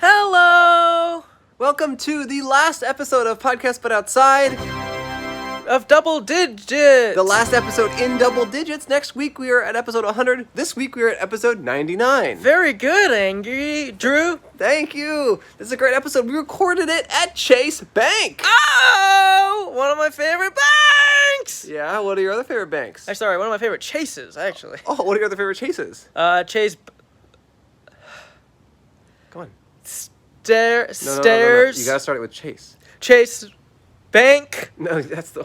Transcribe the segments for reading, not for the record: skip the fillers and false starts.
Hello! Welcome to the last episode of Podcast But Outside. Of double digits! The last episode in double digits. Next week we are at episode 100. This week we are at episode 99. Very good, Angry Drew. Thank you. This is a great episode. We recorded it at Chase Bank. Oh! One of my favorite banks! Yeah, what are your other favorite banks? Sorry, one of my favorite chases, actually. Oh, what are your other favorite chases? Chase... Go on. Stairs. No. You gotta start it with Chase. Chase Bank. No, that's the...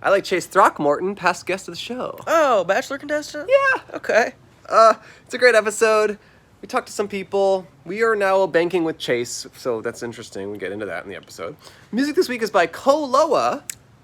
I like Chase Throckmorton, past guest of the show. Oh, Bachelor contestant? Yeah. Okay. It's a great episode. We talked to some people. We are now banking with Chase, so that's interesting. We get into that in the episode. Music this week is by Koloah.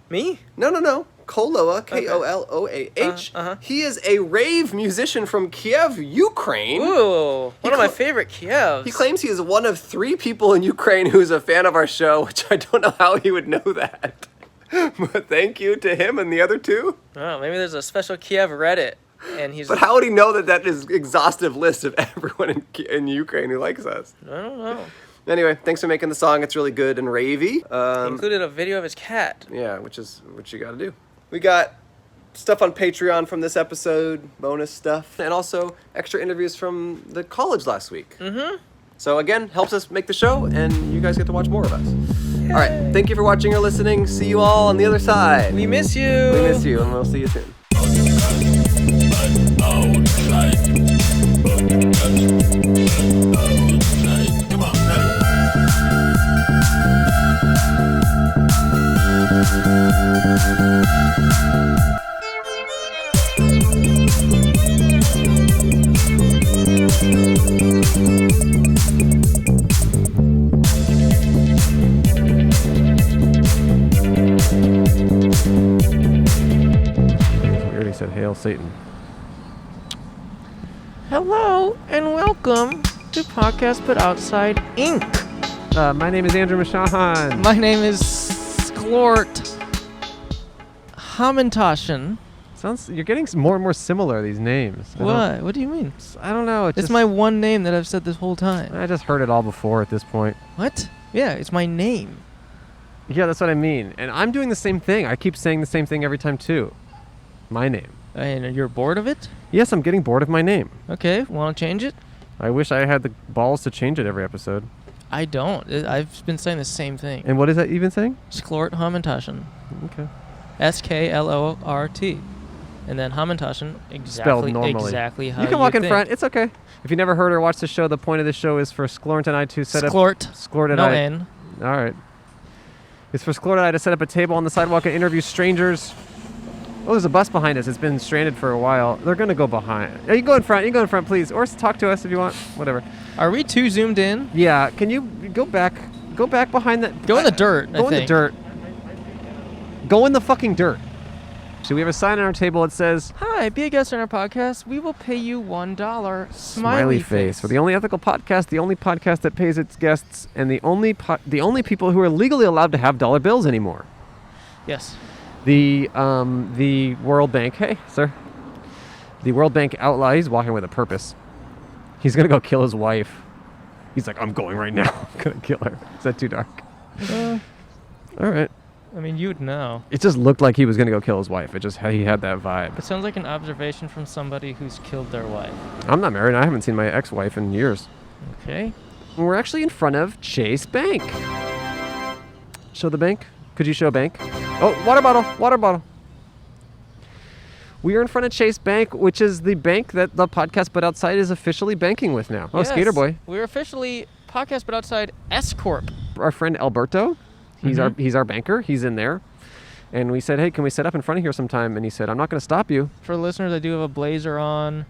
Me? No. Koloah, K-O-L-O-A-H. He is a rave musician from Kiev, Ukraine. Ooh, one of my favorite Kievs. He claims he is one of 3 people in Ukraine who is a fan of our show, which I don't know how he would know that. But thank you to him and the other 2. Oh, maybe there's a special Kiev Reddit. And he's. But how would he know that is exhaustive list of everyone in Ukraine who likes us? I don't know. Anyway, thanks for making the song. It's really good and ravey. He included a video of his cat. Yeah, which is what you gotta do. We got stuff on Patreon from this episode, bonus stuff, and also extra interviews from the college last week. Mm-hmm. So again, helps us make the show, and you guys get to watch more of us. Yay. All right, thank you for watching or listening. See you all on the other side. We miss you. We miss you, and we'll see you soon. Said hail Satan. Hello and welcome to Podcast But Outside Inc. My name is Andrew Mashahan. My name is Sklort Hamantashen. You're getting more and more similar, these names. What do you mean? I don't know. It's my one name that I've said this whole time. I just heard it all before at this point. What? Yeah, it's my name. Yeah, that's what I mean. And I'm doing the same thing. I keep saying the same thing every time too. My name. And you're bored of it? Yes, I'm getting bored of my name. Okay, want to change it? I wish I had the balls to change it every episode. I don't. I've been saying the same thing. And what is that even saying? Sklort Hamantashen. Okay. S-K-L-O-R-T. And then Hamantashen, spelled normally. Exactly how you can walk in front. It's okay. If you never heard or watched the show, the point of the show is for Sklort and I to set Sklort and no I. N. All right. It's for Sklort and I to set up a table on the sidewalk and interview strangers. Oh, there's a bus behind us. It's been stranded for a while. They're going to go behind. You can go in front. You can go in front, please. Or talk to us if you want. Whatever. Are we too zoomed in? Yeah. Can you go back? Go back behind that. Go in the dirt, Go in the dirt. Go in the fucking dirt. So we have a sign on our table that says, "Hi, be a guest on our podcast. We will pay you $1. Smiley face. We're the only ethical podcast, the only podcast that pays its guests, and the only people who are legally allowed to have dollar bills anymore." Yes. The World Bank, hey, sir. The World Bank outlaw, he's walking with a purpose. He's going to go kill his wife. He's like, I'm going right now. I'm going to kill her. Is that too dark? All right. I mean, you'd know. It just looked like he was going to go kill his wife. He had that vibe. It sounds like an observation from somebody who's killed their wife. I'm not married. I haven't seen my ex-wife in years. Okay. We're actually in front of Chase Bank. Show the bank. Could you show bank? Oh, water bottle. We are in front of Chase Bank, which is the bank that the Podcast But Outside is officially banking with now. Oh, yes. Skater Boy. We're officially Podcast But Outside S-Corp. Our friend Alberto, he's our banker. He's in there. And we said, hey, can we set up in front of here sometime? And he said, I'm not going to stop you. For listeners, I do have a blazer on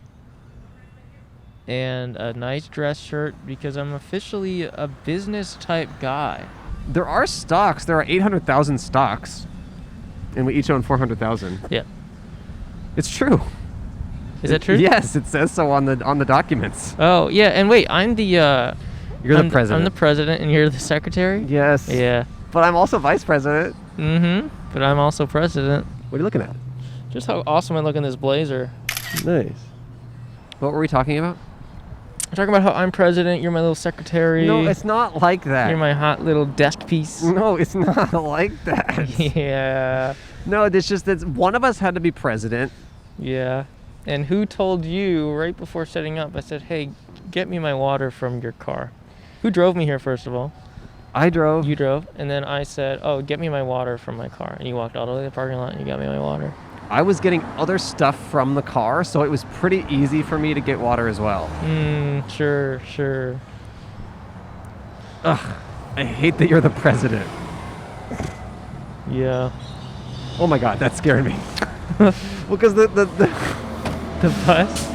and a nice dress shirt because I'm officially a business type guy. There are stocks. There are 800,000 stocks. And we each own 400,000. Yeah. It's true. Is that true? Yes, it says so on the documents. Oh, yeah. And wait, I'm the... You're the president. I'm the president and you're the secretary? Yes. Yeah. But I'm also vice president. Mm-hmm. But I'm also president. What are you looking at? Just how awesome I look in this blazer. Nice. What were we talking about? We're talking about how I'm president, you're my little secretary. No, it's not like that. You're my hot little desk piece. No, it's not like that. Yeah. No, it's just that one of us had to be president. Yeah. And who told you right before setting up? I said, hey, get me my water from your car. Who drove me here, first of all? I drove. You drove. And then I said, oh, get me my water from my car. And you walked all the way to the parking lot and you got me my water. I was getting other stuff from the car, so it was pretty easy for me to get water as well. Sure. Ugh, I hate that you're the president. Yeah. Oh my god, that scared me. Well, because the bus?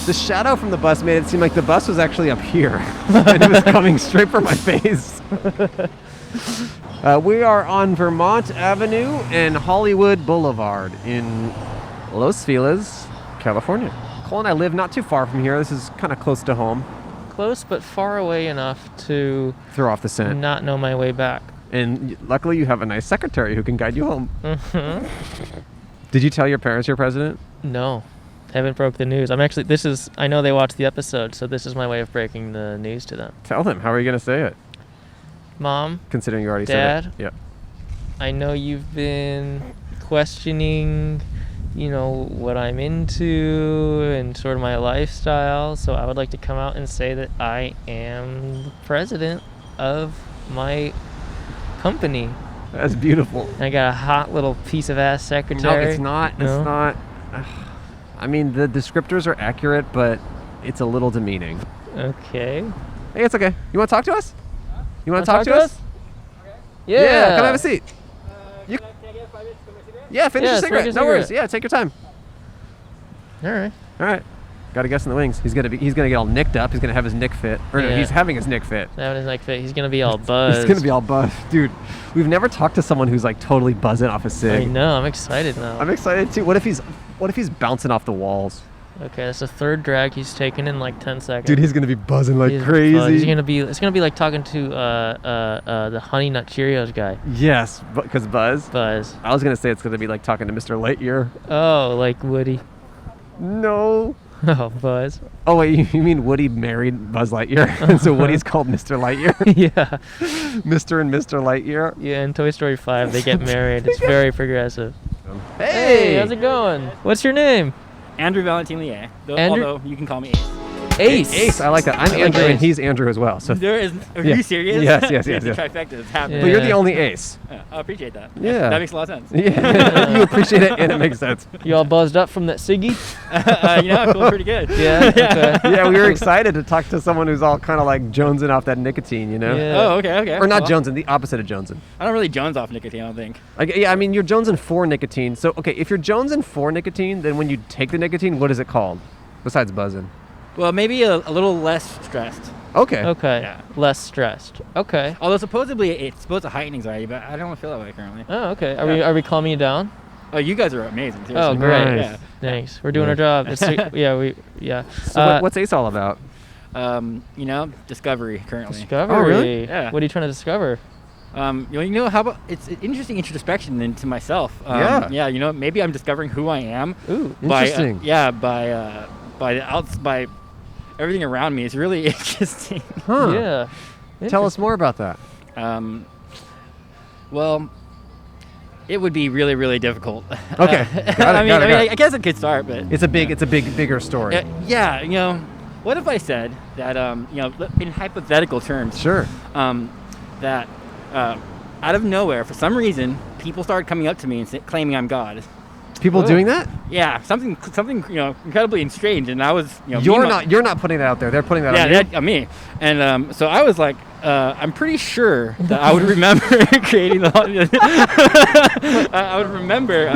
The shadow from the bus made it seem like the bus was actually up here, and it was coming straight for my face. We are on Vermont Avenue and Hollywood Boulevard in Los Feliz, California. Cole and I live not too far from here. This is kind of close to home. Close, but far away enough to throw off the scent. Not know my way back. And luckily you have a nice secretary who can guide you home. Mm-hmm. Did you tell your parents you're president? No. Haven't broke the news. I know they watched the episode, so this is my way of breaking the news to them. Tell them. How are you going to say it? Mom, considering you already Dad, said it. Yeah. I know you've been questioning, what I'm into and sort of my lifestyle, so I would like to come out and say that I am the president of my company. That's beautiful. And I got a hot little piece of ass secretary. No, it's not. No? It's not. I mean, the descriptors are accurate, but it's a little demeaning. Okay. Hey, it's okay. You want to talk to us? You want to talk to us? Okay. Yeah. Come have a seat. Can I get 5 minutes to my cigarette? Yeah, finish your cigarette. No worries. Yeah, take your time. All right. Got a guess in the wings. He's gonna get all nicked up. He's gonna have his nick fit. Or no, he's having his nick fit. He's gonna be all buzzed. He's gonna be all buzzed, dude. We've never talked to someone who's like totally buzzing off a cig. I know. I'm excited now. I'm excited too. What if he's bouncing off the walls? Okay, that's the third drag he's taken in like 10 seconds. Dude, he's gonna be buzzing like crazy. It's gonna be like talking to the Honey Nut Cheerios guy. Yes, because Buzz. I was gonna say it's gonna be like talking to Mr. Lightyear. Oh, like Woody. No. Oh, Buzz. Oh wait, you mean Woody married Buzz Lightyear, and so Woody's called Mr. Lightyear? Yeah. Mr. and Mr. Lightyear. Yeah, in Toy Story 5 they get married. It's very progressive. Hey, how's it going? What's your name? Andrew Valentino, although you can call me Ace. Ace. I like that. I'm Andrew, and he's Andrew as well. So Are you serious? Yes. The trifecta is happening. But you're the only Ace. Yeah, I appreciate that. Yeah. That makes a lot of sense. Yeah. You appreciate it, and it makes sense. You all buzzed up from that ciggy? I feel pretty good. Yeah. Okay. Yeah, we were excited to talk to someone who's all kind of like jonesing off that nicotine, Yeah. Oh, okay. Or not jonesing, the opposite of jonesing. I don't really jones off nicotine, I don't think. I mean, you're jonesing for nicotine. So, okay, if you're jonesing for nicotine, then when you take the nicotine, what is it called? Besides buzzing. Well, maybe a little less stressed. Okay. Yeah. Less stressed. Okay. Although supposedly it's supposed to heighten anxiety, but I don't feel that way currently. Oh, okay. Are we calming you down? Oh, you guys are amazing. Seriously. Oh, great. Nice. Yeah. Thanks. We're doing our job. Yeah. So what's ACE all about? Discovery currently. Discovery. Oh, really? Yeah. What are you trying to discover? How about it's an interesting introspection into myself. Yeah. Maybe I'm discovering who I am. Ooh. Interesting. By everything around me. It's really interesting. Huh. Yeah. Tell us more about that. Well, it would be really, really difficult. Okay. Got it. I guess it could start, but it's a bigger story. What if I said that, in hypothetical terms, Sure. that out of nowhere, for some reason, people started coming up to me and claiming I'm God. People doing that? Yeah, something incredibly strange, and I was You're not putting that out there. They're putting that on you. On me, and so I was like, I'm pretty sure that I would remember creating I would remember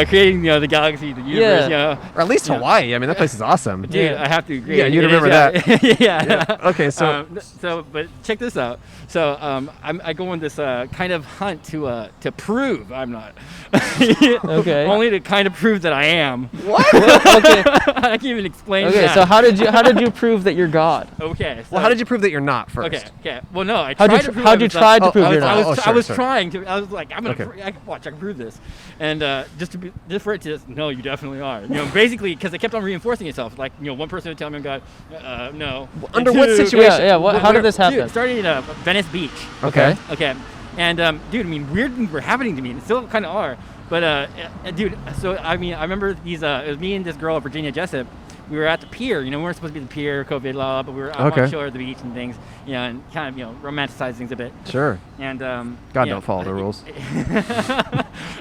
creating the galaxy, the universe, or at least Hawaii. I mean, that place is awesome. Dude, I have to agree. Yeah, you remember that. Yeah. Okay, so but check this out. So I go on this kind of hunt to prove I'm not. Okay. Only to kind of prove that I am. what? Okay. I can't even explain. Okay. that. So how did you prove that you're God? Okay. Well, how did you prove that you're not first? Okay. Well, no. How'd you try to prove you're not? I was trying to. I was like, I can prove this, and just just for it to no, you definitely are. Basically, because it kept on reinforcing itself. Like, one person would tell me, God, no. Under what situation? Yeah. How did this happen? Dude, it started in Venice Beach. Okay. And, dude, I mean, weird things were happening to me. And still kind of are. But, dude, so, I mean, I remember it was me and this girl, Virginia Jessup. We were at the pier. We weren't supposed to be at the pier, COVID law, but we were out on shore at the beach and things, and kind of, romanticize things a bit. Sure. And, don't follow the rules.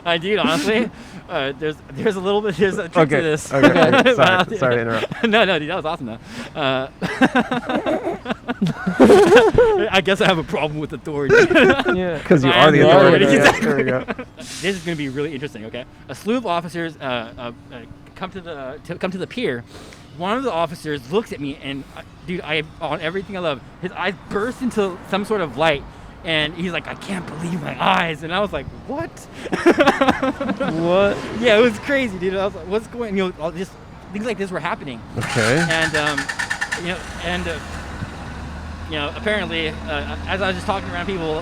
I do, honestly. There's a trick to this. Okay. Sorry to interrupt. No, dude, that was awesome, though. I guess I have a problem with authority. Yeah. Because you are the authority. Exactly. There we go. This is going to be really interesting, okay? A slew of officers come to the pier. One of the officers looks at me, and dude, on everything I love, his eyes burst into some sort of light, and he's like, I can't believe my eyes. And I was like, what? What? Yeah, it was crazy, dude. I was like, what's going on? All this, things like this were happening. Okay. And apparently, as I was just talking around people,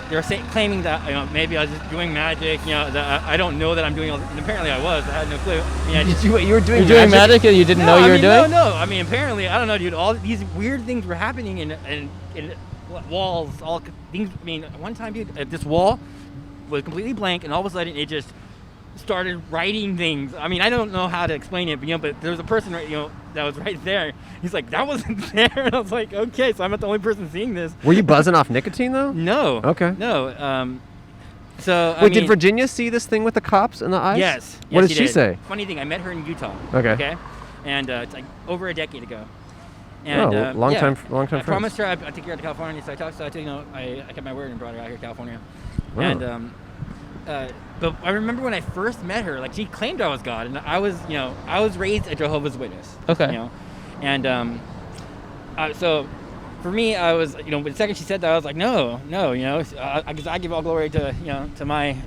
they were claiming that maybe I was just doing magic. That I don't know that I'm doing all this. And apparently I was. I had no clue. You were doing magic and you didn't know you were doing? No. I mean, apparently, I don't know, dude. All these weird things were happening in walls, all things. I mean, one time, dude, this wall was completely blank, and all of a sudden, it just started writing things. I mean, I don't know how to explain it, but there was a person, that was right there. He's like, that wasn't there. And I was like, okay, so I'm not the only person seeing this. Were you buzzing off nicotine, though? No. Okay. No. So, Wait, did Virginia see this thing with the cops in the eyes? Yes. What did she say? Funny thing, I met her in Utah. Okay. And it's like over a decade ago. And, long time I friends. promised her I'd take her out to California, so I kept my word and brought her out here to California. Wow. And but I remember when I first met her, like, she claimed I was God, and I was raised a Jehovah's Witness. Okay. And so for me, I was, the second she said that, I was like, no, because I give all glory to my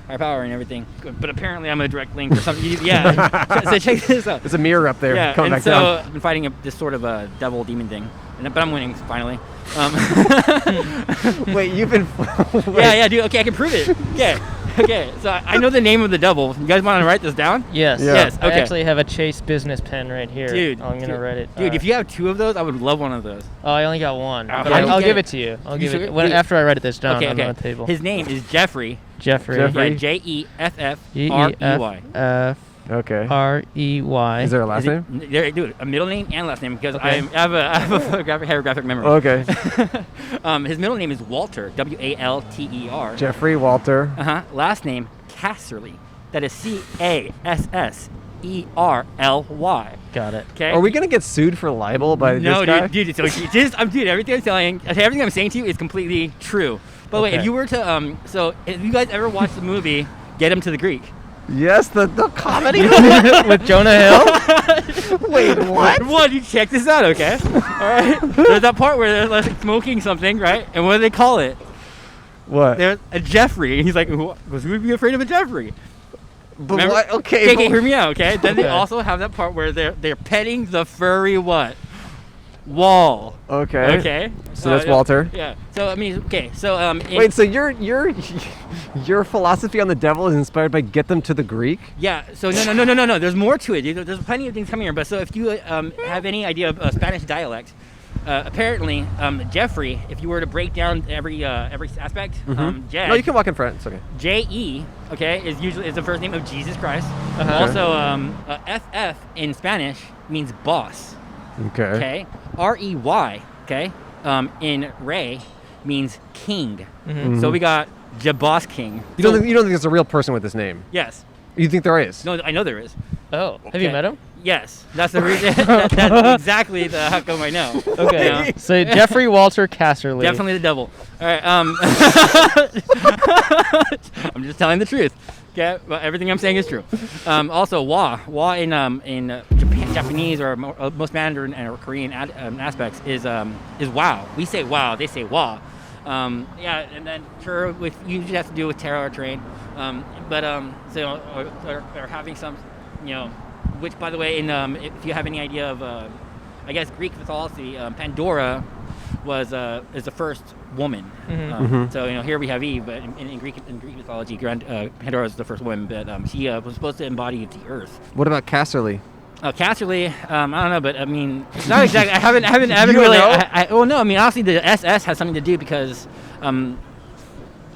higher power and everything. But apparently I'm a direct link or something. Yeah. So check this out. There's a mirror up there. Yeah. Coming And back down. I've been fighting this sort of a devil demon thing, but I'm winning finally. Wait, you've been. Yeah, dude. Okay, I can prove it. Okay. So I know the name of the devil. You guys want to write this down? Yes. Yeah. Yes. Okay. I actually have a Chase business pen right here. Dude, I'm gonna write it. Dude, if you have two of those, I would love one of those. Oh, I only got one. Okay. But I'll give it to you. I'll give it after I write this down on the table. His name is Jeffrey. Jeffrey. Yeah, Jeffrey. Okay. R-E-Y. Is there a last name? Dude, a middle name and last name, because Okay. I have a photographic memory. Okay. His middle name is Walter, W-A-L-T-E-R. Jeffrey Walter. Last name, Casserly. That is C-A-S-S-E-R-L-Y. Got it. Okay. Are we gonna get sued for libel by this guy? Dude. So everything I'm saying to you is completely true. But wait, Okay. if you were to so if you guys ever watched the movie Get Him to the Greek? Yes, the comedy. With Jonah Hill? Wait, what? What? You check this out, okay? All right. There's that part where they're like smoking something, right? And what do they call it? What? There's a Jeffrey. And he's like, who would be afraid of a Jeffrey? But Remember? what? Okay. Okay, hear me out, okay? Then they Okay. also have that part where they're petting the furry what? Wall. Okay. Okay. So that's Walter. Yeah. So I mean, okay. So Wait, so your philosophy on the devil is inspired by Get Them to the Greek? Yeah. So no. There's more to it, dude. There's plenty of things coming here. But so if you have any idea of Spanish dialect, apparently Jeffrey, if you were to break down every aspect, No, you can walk in front. It's okay. J-E, okay, is the first name of Jesus Christ. Uh-huh. Also, F-F in Spanish means boss. Okay. R-E-Y, okay, in Ray means king. Mm-hmm. So we got Jabos King. You don't think there's a real person with this name? Yes. You think there is? No, I know there is. Oh, have you met him? Yes. That's the reason. That's exactly how come I know. Okay. Yeah. So Jeffrey Walter Casserly. Definitely the devil. All right. I'm just telling the truth. Okay, well, everything I'm saying is true. Also, wa in Japanese or most Mandarin or Korean aspects is wow. We say wow, they say wa. Yeah, and then sure, usually has to do with tarot or terrain. So or having some, which by the way, if you have any idea of, I guess Greek mythology, Pandora is the first woman. So here we have Eve, but in Greek mythology, Pandora is the first woman, but she was supposed to embody the earth. What about Casterly? Casterly, I don't know, but I mean, it's not exactly. I haven't You really. know? Well, no, I mean, honestly, the SS has something to do because,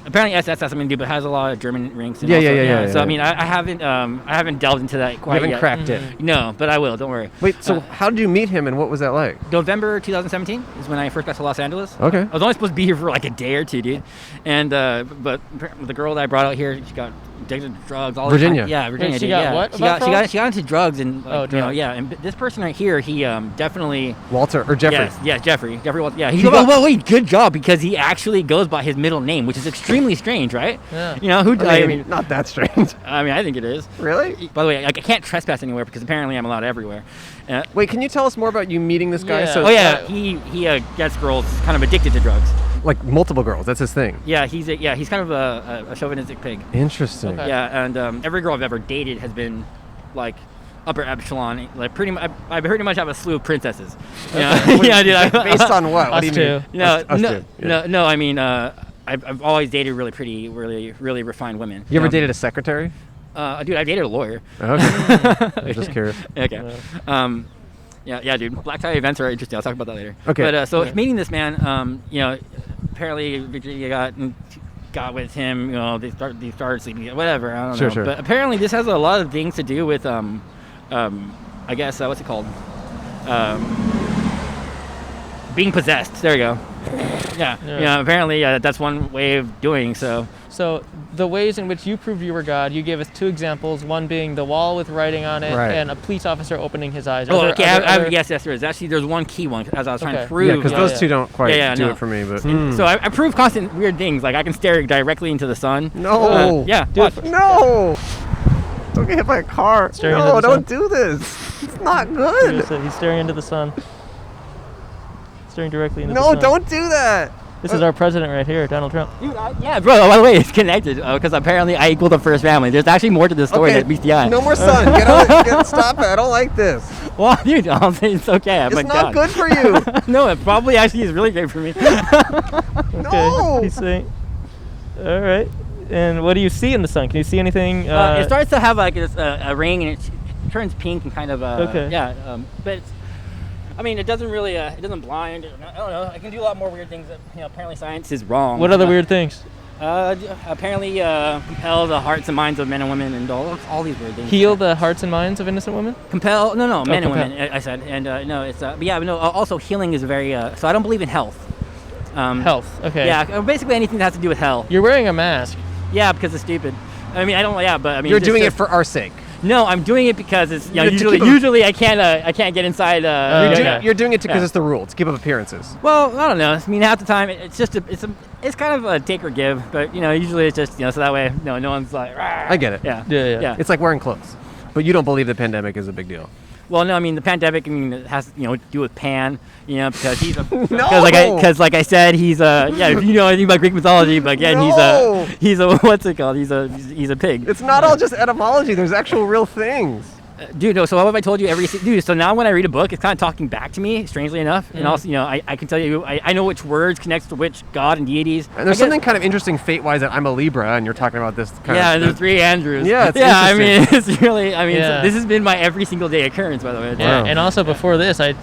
apparently SS has something to do, but it has a lot of German rings. And Yeah. So I mean, I haven't delved into that quite You haven't yet. cracked it. No, but I will. Don't worry. Wait, so how did you meet him, and what was that like? November 2017 is when I first got to Los Angeles. Okay. I was only supposed to be here for like a day or two, dude. And but the girl that I brought out here, she got addicted to drugs. All Virginia. The time. Yeah, Virginia. Wait, she dude, got yeah. what She about got drugs? she got into drugs and drugs. yeah. And this person right here, he definitely. Walter or Jeffrey? Yes, Jeffrey. Jeffrey Walter. Yeah. Wait, good job, because he actually goes by his middle name, which is extremely strange, right? Yeah. You know who? I mean, not that strange. I mean, I think it is. Really? By the way, I can't trespass anywhere because apparently I'm allowed everywhere. Wait, can you tell us more about you meeting this guy? Yeah. So, Oh yeah, he gets girls kind of addicted to drugs. like multiple girls. That's his thing. Yeah, he's kind of a chauvinistic pig. Interesting. Okay. Yeah, and every girl I've ever dated has been like upper epsilon. Like I pretty much have a slew of princesses. Yeah, yeah, dude. Based on what? What do you Us mean? too. No, Us no, too, yeah. no. I mean, I've always dated really pretty, really refined women. You ever dated a secretary? Dude, I dated a lawyer. Okay. I'm just curious. Okay. Yeah, dude. Black tie events are interesting. I'll talk about that later. Okay. But so meeting this man, apparently Virginia got with him. You know, they started sleeping. Whatever. I don't know. Sure. But apparently this has a lot of things to do with I guess what's it called? Being possessed. There you go. Yeah. Apparently that's one way of doing so. So the ways in which you proved you were God, you gave us two examples, one being the wall with writing on it, Right. and a police officer opening his eyes. Oh, okay. Yes, there is. Actually, there's one key one, as I was trying to Okay. prove. Yeah, because those two don't quite do no. it for me. But So I prove constant weird things, like I can stare directly into the sun. No. Yeah. Do it Watch. No. Don't get hit by a car. Staring into No, the don't sun. do this. It's not good. He's staring into the sun. Staring directly into the No, sun. don't do that. This is our president right here, Donald Trump. Dude, yeah, bro. By the way, it's connected because apparently I equal the first family. There's actually more to this story Okay, than meets the eye. no more sun. Stop it. I don't like this. Well, dude, I'll say it's okay. It's not good for you. No, it probably actually is really great for me. No. He's saying. All right. And what do you see in the sun? Can you see anything? It starts to have like this, a ring, and it turns pink and kind of. Okay. Yeah, but it's. I mean, it doesn't really. It doesn't blind. I don't know. I can do a lot more weird things that apparently science is wrong. What other weird things? Apparently, compel the hearts and minds of men and women, and all these weird things. Heal the hearts and minds of innocent women? Compel? No, men and compel. women. I said, and no, it's. But yeah, no. Also, healing is very. So I don't believe in health. Health. Okay. Yeah, basically anything that has to do with hell. You're wearing a mask. Yeah, because it's stupid. I mean, I don't. Yeah, but I mean. You're doing it for our sake. No, I'm doing it because it's. You're to keep Usually I can't get inside. You're doing it because Yeah. it's the rule to keep up appearances. Well, I don't know. I mean, half the time it's just it's kind of a take or give, but usually it's just so that way no one's like. Rah. I get it. Yeah. Yeah. It's like wearing clothes, but you don't believe the pandemic is a big deal. Well, no, I mean the pandemic. I mean, it has to do with Pan, because he's a No! because like I said, he's a if you know anything about Greek mythology, but again, No! he's a what's it called? He's a pig. It's not all just etymology. There's actual real things. Dude, no, so what have I told you dude, so now when I read a book, it's kind of talking back to me, strangely enough. And also, I can tell you, I know which words connects to which god and deities. And there's something kind of interesting fate-wise that I'm a Libra, and you're talking about this kind Yeah, of... there's 3 Andrews. Yeah, it's I mean, it's really, Yeah. so this has been my every single day occurrence, by the way. Yeah. Wow. And also before this, I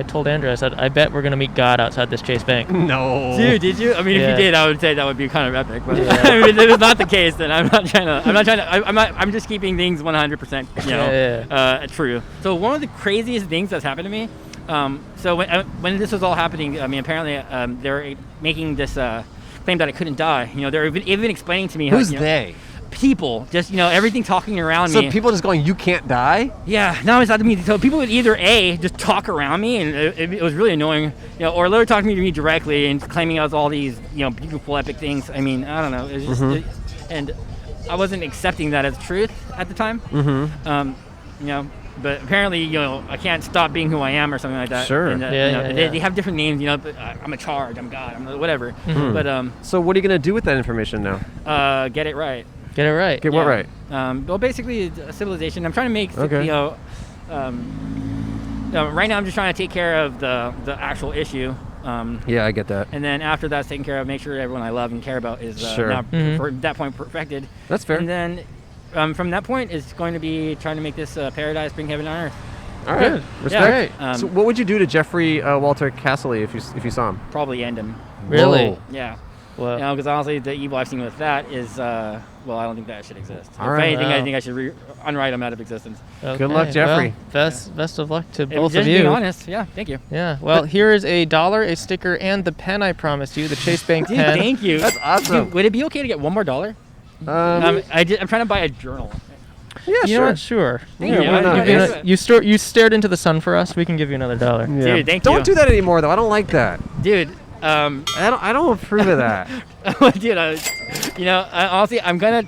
told Andrew, I said, I bet we're gonna meet God outside this Chase Bank. No. Dude, did you? I mean, Yeah. if you did, I would say that would be kind of epic. But Yeah. I mean, if it's not the case, then I'm just keeping things 100%, true. So one of the craziest things that's happened to me. So when this was all happening, I mean, apparently they were making this claim that I couldn't die. They were even explaining to me Who's how, they? people, just everything talking around me. So people just going, you can't die? Yeah, no, it's not to me. So people would either just talk around me, and it was really annoying, or literally talking to me directly and claiming I was all these, beautiful, epic things. I mean, I don't know. It was just, and I wasn't accepting that as truth at the time. But apparently, I can't stop being who I am or something like that. Sure. And, Yeah. They have different names, but I'm a charge, I'm God, I'm whatever. But So what are you going to do with that information now? get it right. Get it right. Get what right? Well, basically, it's a civilization. I'm trying to make, Okay. right now I'm just trying to take care of the actual issue, Yeah, I get that. And then after that's taken care of, make sure everyone I love and care about is Sure. now for that point perfected. That's fair. And then from that point, it's going to be trying to make this paradise, bring heaven on earth. All right. Good. Respect. Yeah. So what would you do to Jeffrey Walter Casserly if you saw him? Probably end him. Really? Whoa. Yeah. Well, Because honestly, the evil I've seen with that is, I don't think that should exist. All If right. anything, Wow. I think I should unwrite him out of existence. okay. Good luck, Jeffrey. Well, best of luck to both Just of you. being honest, yeah, thank you. Yeah. Well, here is $1, a sticker, and the pen I promised you, the Chase Bank Dude, pen. thank you. That's awesome. Dude, would it be okay to get one more $1? I'm trying to buy a journal. Yeah, You know sure. what? Sure. Thank Yeah, you. why not? You stared into the sun for us. We can give you another $1. Yeah. Dude, thank Don't you. do that anymore, though. I don't like that. Dude, I don't approve of that. dude, honestly, I'm gonna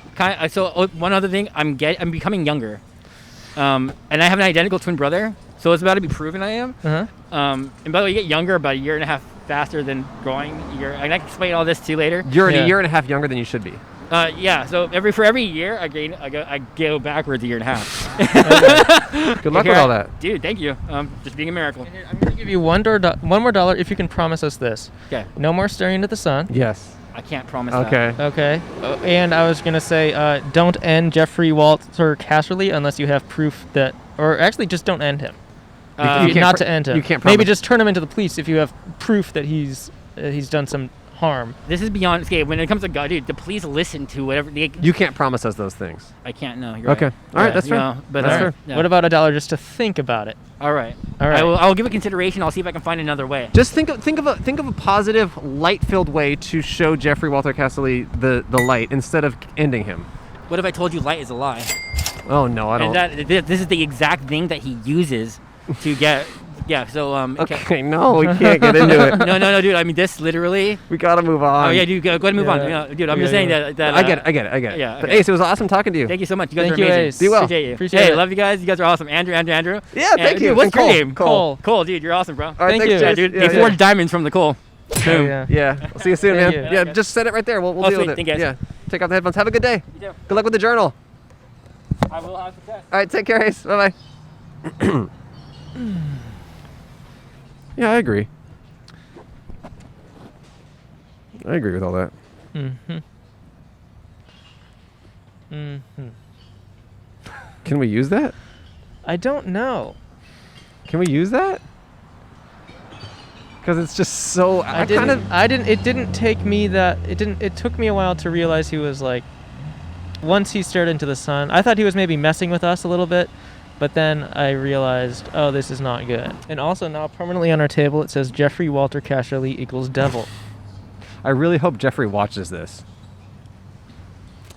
one other thing, I'm becoming younger, and I have an identical twin brother, so it's about to be proven I am. Uh-huh. And by the way, you get younger about 1.5 years faster than growing. And I can explain all this to you later. You're Yeah. a year and a half younger than you should be. Yeah. So for every year, I go backwards 1.5 years. Good luck with all that. Dude. Thank you. Just being a miracle. I'm going to give you one more dollar if you can promise us this. Okay. No more staring into the sun. Yes. I can't promise that. Okay. Okay. And I was going to say, don't end Jeffrey Walter Casserly unless you have proof that, or actually just don't end him. You can't Not to end him. You can't Maybe promise. just turn him into the police if you have proof that he's done some harm. This is beyond escape. When it comes to God, dude, please listen to whatever You can't promise us those things. I can't know. You're Okay. right. All right. Yeah, That's fair. no, but That's all fair. right. Yeah. What about $1 just to think about it? All right. All right. I'll give it consideration. I'll see if I can find another way. Just think of a positive, light-filled way to show Jeffrey Walter Casserly the light instead of ending him. What if I told you light is a lie? Oh no, I don't. And this is the exact thing that he uses to get. Yeah. So Okay, no, we can't get into it. No, dude. I mean, this literally. We gotta move on. Oh yeah, dude. Go ahead and move on. Yeah. Yeah, dude, I'm just saying that. I get it. Yeah, But okay. Ace, it was awesome talking to you. Thank you so much. You guys Thank are you, amazing. Ace. Be well. Appreciate you. Appreciate hey, it. love you guys. You guys are awesome. Andrew. Yeah, thank you. Dude, what's And your Cole. name? Cole. Cole, dude. You're awesome, bro. All right, Thank thanks, you. Chase. Dude, Yeah, they yeah. forged diamonds from the Cole. Oh, yeah. Yeah. I'll see you soon, Thank man. you. Yeah, just set it right there. We'll Oh, deal sweet. with it. Thank you, guys. Yeah. Take off the headphones. Have a good day. You too. Good luck with the journal. I will have success. All right, take care, Ace. Bye bye. Yeah, I agree. I agree with all that. Can we use that? I don't know. Can we use that? Because it's just so. It didn't take me it took me a while to realize he was like, once he stared into the sun, I thought he was maybe messing with us a little bit, but then I realized, oh, this is not good. And also now permanently on our table it says Jeffrey Walter Casserly equals devil. I really hope Jeffrey watches this.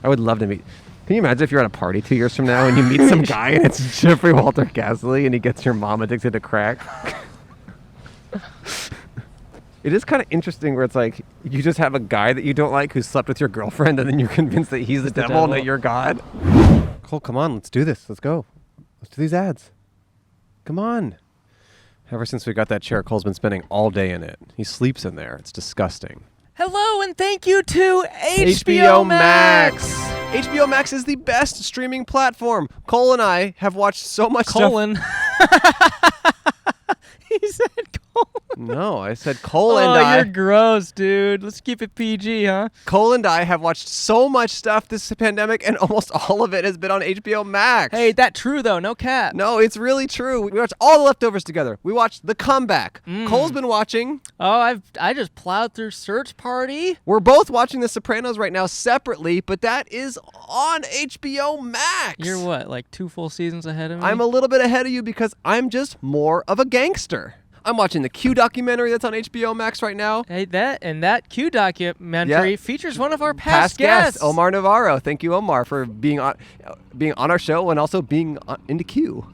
I would love to meet. Can you imagine if you're at a party 2 years from now and you meet some guy and it's Jeffrey Walter Casserly and he gets your mom addicted to crack? It is kind of interesting where it's like you just have a guy that you don't like who slept with your girlfriend and then you're convinced that he's the devil and that you're God. Cole, come on, let's do this. Let's go. Let's do these ads. Come on. Ever since we got that chair, Cole's been spending all day in it. He sleeps in there. It's disgusting. Hello and thank you to HBO Max. HBO Max is the best streaming platform. Cole and I have watched so much Colon. He said colon. No, I said Cole Oh, and I. you're gross, dude. Let's keep it PG, huh? Cole and I have watched so much stuff this pandemic, and almost all of it has been on HBO Max. Hey, that true though, no cap. No, it's really true. We watched all the leftovers together. We watched The Comeback. Cole's been watching. Oh, I just plowed through Search Party. We're both watching The Sopranos right now separately, but that is on HBO Max. You're what, like 2 full seasons ahead of me? I'm a little bit ahead of you because I'm just more of a gangster. I'm watching the Q documentary that's on HBO Max right now. Hey, that Q documentary Yeah. features one of our past guests. Omar Navarro. Thank you, Omar, for being on our show and also being into Q.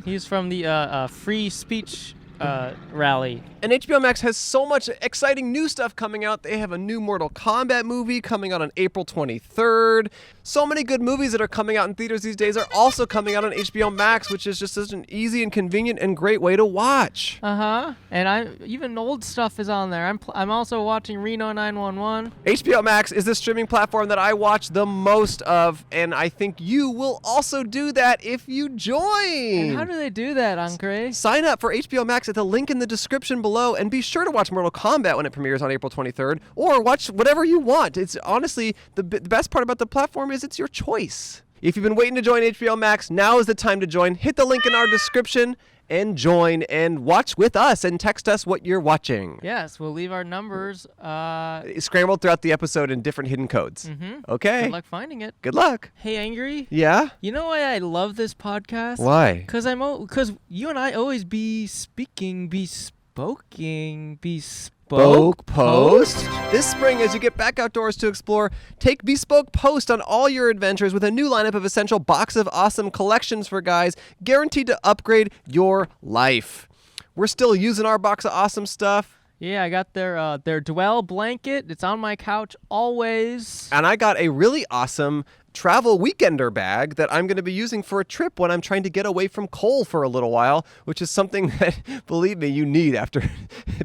He's from the free speech rally. And HBO Max has so much exciting new stuff coming out. They have a new Mortal Kombat movie coming out on April 23rd. So many good movies that are coming out in theaters these days are also coming out on HBO Max, which is just such an easy and convenient and great way to watch. And even old stuff is on there. I'm also watching Reno 911. HBO Max is the streaming platform that I watch the most of, and I think you will also do that if you join. And how do they do that, Ancre? Sign up for HBO Max at the link in the description below, and be sure to watch Mortal Kombat when it premieres on April 23rd, or watch whatever you want. It's honestly, the best part about the platform is it's your choice. If you've been waiting to join HBO Max, now is the time to join. Hit the link in our description and join and watch with us and text us what you're watching. Yes, we'll leave our numbers. Scrambled throughout the episode in different hidden codes. Okay. Good luck finding it. Good luck. Hey, Angry. Yeah? You know why I love this podcast? Why? Because you and I always be speaking, Bespoke Post. This spring, as you get back outdoors to explore, take Bespoke Post on all your adventures with a new lineup of essential Box of Awesome collections for guys, guaranteed to upgrade your life. We're still using our Box of Awesome stuff. Yeah, I got their Dwell blanket. It's on my couch always. And I got a really awesome travel weekender bag that I'm going to be using for a trip when I'm trying to get away from Cole for a little while, which is something that, believe me, you need after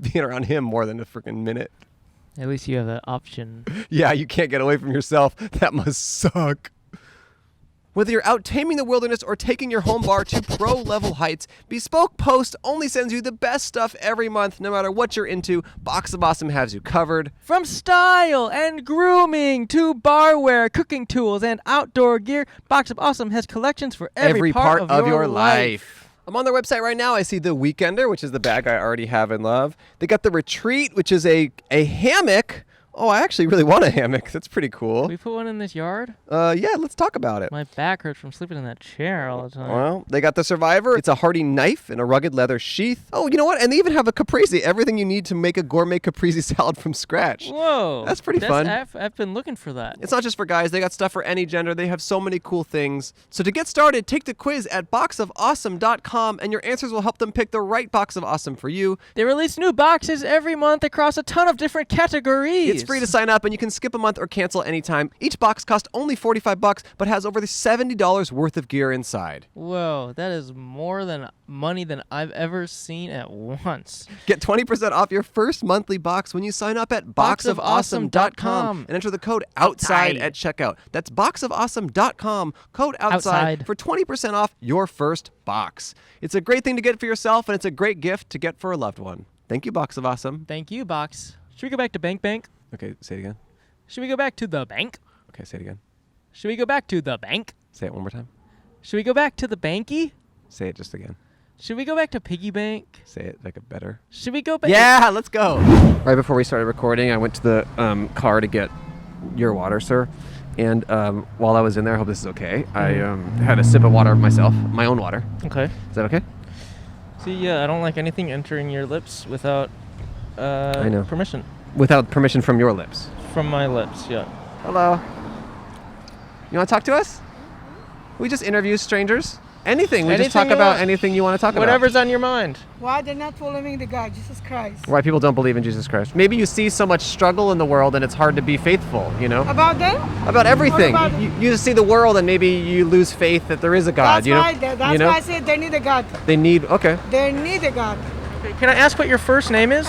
being around him more than a freaking minute. At least you have that option. Yeah, you can't get away from yourself. That must suck. Whether you're out taming the wilderness or taking your home bar to pro-level heights, Bespoke Post only sends you the best stuff every month, no matter what you're into. Box of Awesome has you covered. From style and grooming to barware, cooking tools, and outdoor gear, Box of Awesome has collections for every part of your life. I'm on their website right now. I see the Weekender, which is the bag I already have and love. They got the Retreat, which is a hammock. Oh, I actually really want a hammock. That's pretty cool. Can we put one in this yard? Yeah, let's talk about it. My back hurts from sleeping in that chair all the time. Well, they got the Survivor. It's a hardy knife and a rugged leather sheath. Oh, you know what? And they even have a caprese. Everything you need to make a gourmet caprese salad from scratch. Whoa. That's pretty fun. I've been looking for that. It's not just for guys. They got stuff for any gender. They have so many cool things. So to get started, take the quiz at boxofawesome.com, and your answers will help them pick the right Box of Awesome for you. They release new boxes every month across a ton of different categories. It's free to sign up, and you can skip a month or cancel anytime. Each box costs only $45, but has over $70 worth of gear inside. Whoa, that is more than money than I've ever seen at once. Get 20% off your first monthly box when you sign up at boxofawesome.com and enter the code OUTSIDE at checkout. That's boxofawesome.com, code OUTSIDE for 20% off your first box. It's a great thing to get for yourself, and it's a great gift to get for a loved one. Thank you, Box of Awesome. Thank you, Box. Should we go back to Bank? Okay, say it again. Should we go back to the bank? Okay, say it again. Should we go back to the bank? Say it one more time. Should we go back to the banky? Say it just again. Should we go back to piggy bank? Say it like a better. Should we go back? Yeah, let's go. Right before we started recording, I went to the car to get your water, sir. And while I was in there, I hope this is okay, I had a sip of water myself, my own water. Okay. Is that okay? See, yeah, I don't like anything entering your lips without I know. permission. Without permission from your lips. From my lips, yeah. Hello. You want to talk to us? We just interview strangers. Anything. We just talk about anything you want to talk about. Whatever's on your mind. Why they're not following the God, Jesus Christ? Why people don't believe in Jesus Christ. Maybe you see so much struggle in the world and it's hard to be faithful, you know? About them? About everything. What about You just see the world and maybe you lose faith that there is a God, That's you know? why. That's why I said they need a God. They need, okay. They need a God. Can I ask what your first name is?